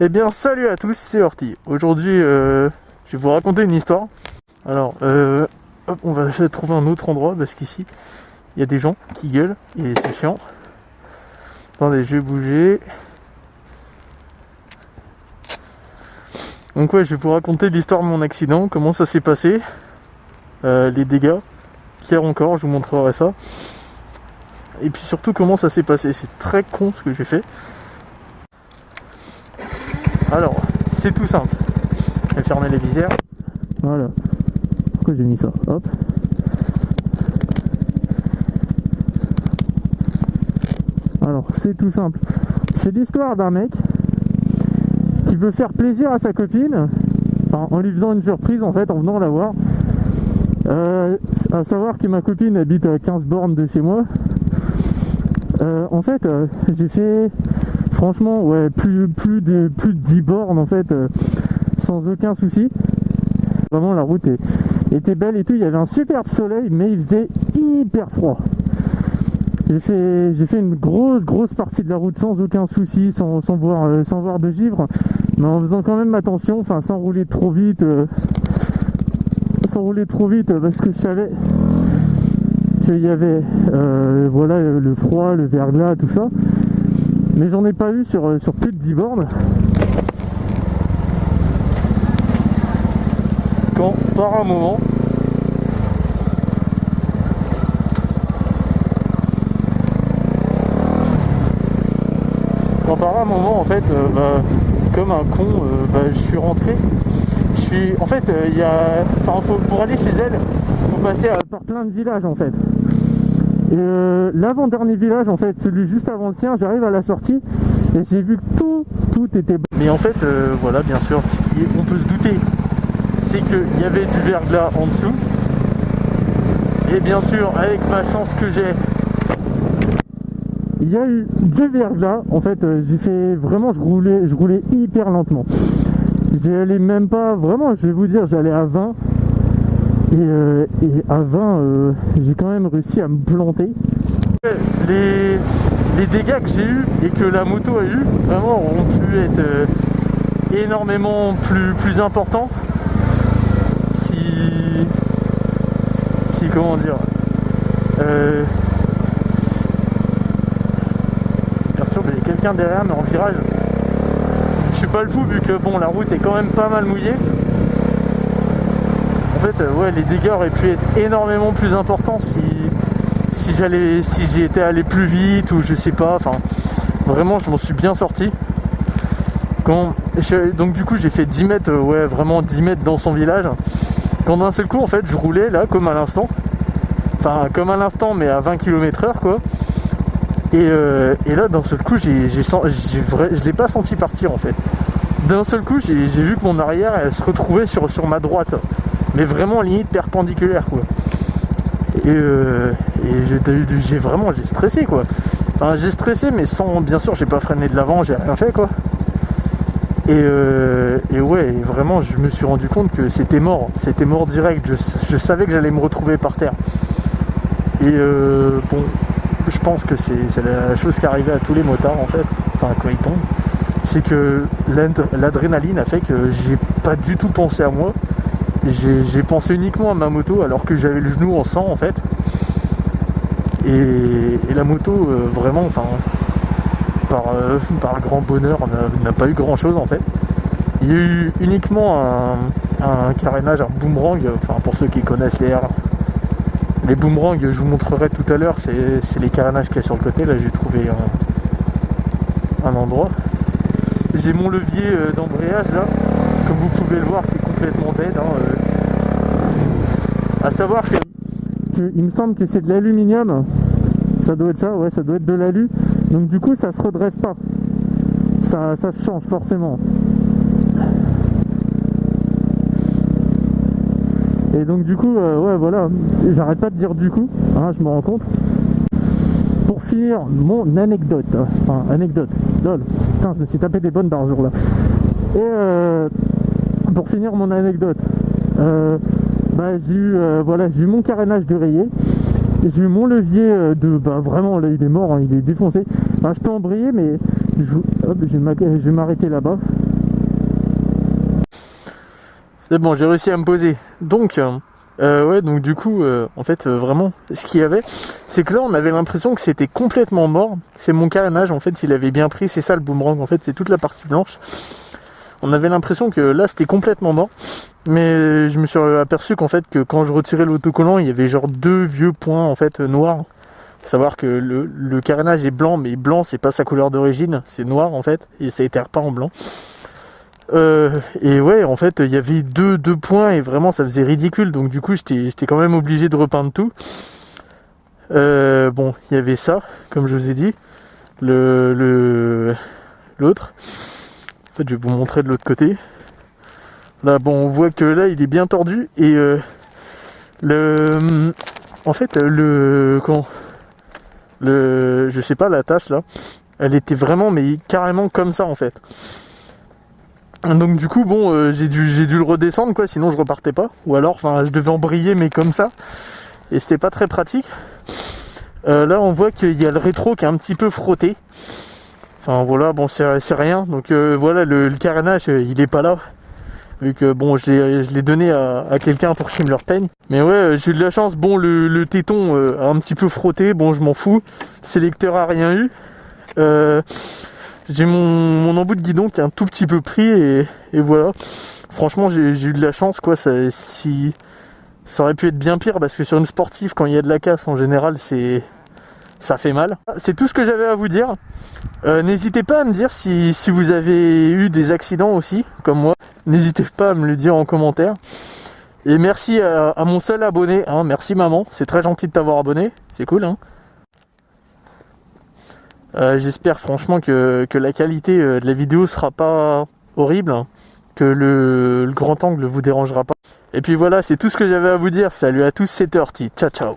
Eh bien salut à tous, c'est Horty. Aujourd'hui je vais vous raconter une histoire. Alors hop, on va trouver un autre endroit parce qu'ici il y a des gens qui gueulent et c'est chiant. Attendez, je vais bouger. Donc ouais, je vais vous raconter l'histoire de mon accident, comment ça s'est passé, les dégâts qu'il y a encore, je vous montrerai ça. Et puis surtout comment ça s'est passé, c'est très con ce que j'ai fait. Alors, c'est tout simple. Je vais fermer les visières. Voilà. Pourquoi j'ai mis ça? Hop. Alors, c'est tout simple. C'est l'histoire d'un mec qui veut faire plaisir à sa copine, enfin, en lui faisant une surprise en fait, en venant la voir. À savoir que ma copine habite à 15 bornes de chez moi. En fait, j'ai fait franchement ouais, plus de 10 bornes en fait, sans aucun souci. Vraiment la route était belle et tout, il y avait un superbe soleil mais il faisait hyper froid. J'ai fait une grosse partie de la route sans aucun souci, sans voir de givre, mais en faisant quand même attention, enfin sans rouler trop vite, parce que je savais qu'il y avait voilà, le froid, le verglas, tout ça. Mais j'en ai pas eu sur plus de 10 bornes. Quand par un moment, en fait, comme un con, je suis rentré. En fait, pour aller chez elle, faut passer par plein de villages en fait. Et l'avant-dernier village, en fait, celui juste avant le sien, j'arrive à la sortie et j'ai vu que tout était bon. Mais en fait, voilà, bien sûr, on peut se douter, c'est qu'il y avait du verglas en dessous. Et bien sûr, avec ma chance que j'ai, il y a eu du verglas. En fait, je roulais hyper lentement. J'allais même pas, vraiment, je vais vous dire, j'allais à 20. Et à 20, j'ai quand même réussi à me planter. Les dégâts que j'ai eu et que la moto a eu, vraiment, ont pu être énormément plus importants. Si comment dire, bien sûr, il y a quelqu'un derrière, mais en virage, je suis pas le fou vu que bon, la route est quand même pas mal mouillée. En fait, ouais, les dégâts auraient pu être énormément plus importants si j'y étais allé plus vite ou je sais pas. Enfin, vraiment, je m'en suis bien sorti. Donc du coup, j'ai fait 10 mètres, ouais, vraiment 10 mètres dans son village. Quand d'un seul coup, en fait, je roulais là comme à l'instant. Enfin, comme à l'instant, mais à 20 km/h, quoi. Et là, d'un seul coup, je l'ai pas senti partir, en fait. D'un seul coup, j'ai vu que mon arrière, elle se retrouvait sur ma droite. Mais vraiment limite perpendiculaire, quoi. Et j'ai stressé, quoi. Enfin, j'ai stressé, mais sans, bien sûr, j'ai pas freiné de l'avant, j'ai rien fait, quoi. Et ouais, vraiment, je me suis rendu compte que c'était mort direct. Je savais que j'allais me retrouver par terre. Et bon, je pense que c'est la chose qui arrivait à tous les motards, en fait. Enfin, quand ils tombent, c'est que l'adrénaline a fait que j'ai pas du tout pensé à moi. J'ai pensé uniquement à ma moto alors que j'avais le genou en sang en fait. Et la moto vraiment, enfin, par grand bonheur, n'a pas eu grand chose en fait. Il y a eu uniquement un carénage, un boomerang, enfin pour ceux qui connaissent les boomerangs, je vous montrerai tout à l'heure, c'est les carénages qu'il y a sur le côté. Là j'ai trouvé un endroit. J'ai mon levier d'embrayage là, comme vous pouvez le voir, qui est complètement dead. À savoir que il me semble que c'est de l'aluminium. Ça doit être ça, ouais, ça doit être de l'alu. Donc du coup ça se redresse pas. Ça se change forcément. Et donc du coup, ouais voilà, j'arrête pas de dire du coup, hein, je me rends compte. Pour finir mon anecdote, enfin anecdote, lol, putain je me suis tapé des bonnes barres jour là. Et pour finir mon anecdote, j'ai eu mon carénage de rayé j'ai eu mon levier vraiment là il est mort, hein, il est défoncé. Enfin, je peux embrayer mais je vais m'arrêter là-bas. C'est bon, j'ai réussi à me poser. Donc ouais, donc du coup en fait vraiment ce qu'il y avait, c'est que là on avait l'impression que c'était complètement mort. C'est mon carénage en fait, il avait bien pris, c'est ça le boomerang en fait, c'est toute la partie blanche. On avait l'impression que là c'était complètement mort, mais je me suis aperçu qu'en fait que quand je retirais l'autocollant, il y avait genre 2 vieux points en fait noirs. Faut savoir que le carénage est blanc, mais blanc c'est pas sa couleur d'origine, c'est noir en fait, et ça éterre pas en blanc. Et ouais, en fait il y avait deux points et vraiment ça faisait ridicule, donc du coup j'étais quand même obligé de repeindre tout. Bon, il y avait ça, comme je vous ai dit, l'autre. En fait, je vais vous montrer de l'autre côté. Là, bon, on voit que là, il est bien tordu et je sais pas, la tache là, elle était vraiment, mais carrément comme ça en fait. Donc du coup, bon, j'ai dû le redescendre quoi, sinon je repartais pas. Ou alors, enfin, je devais embrayer mais comme ça, et c'était pas très pratique. Là, on voit qu'il y a le rétro qui est un petit peu frotté. Enfin voilà, bon c'est rien, donc voilà le carénage il est pas là, vu que bon je l'ai donné à quelqu'un pour qu'il me le repeigne. Mais ouais, j'ai eu de la chance, bon le téton a un petit peu frotté, bon je m'en fous, sélecteur a rien eu. J'ai mon embout de guidon qui est un tout petit peu pris et voilà. Franchement j'ai eu de la chance quoi, ça aurait pu être bien pire parce que sur une sportive quand il y a de la casse en général ça fait mal. C'est tout ce que j'avais à vous dire. N'hésitez pas à me dire si vous avez eu des accidents aussi, comme moi. N'hésitez pas à me le dire en commentaire. Et merci à mon seul abonné. Hein. Merci maman, c'est très gentil de t'avoir abonné. C'est cool. Hein. J'espère franchement que la qualité de la vidéo sera pas horrible. Hein. Que le grand angle vous dérangera pas. Et puis voilà, c'est tout ce que j'avais à vous dire. Salut à tous, c'était Horty. Ciao ciao.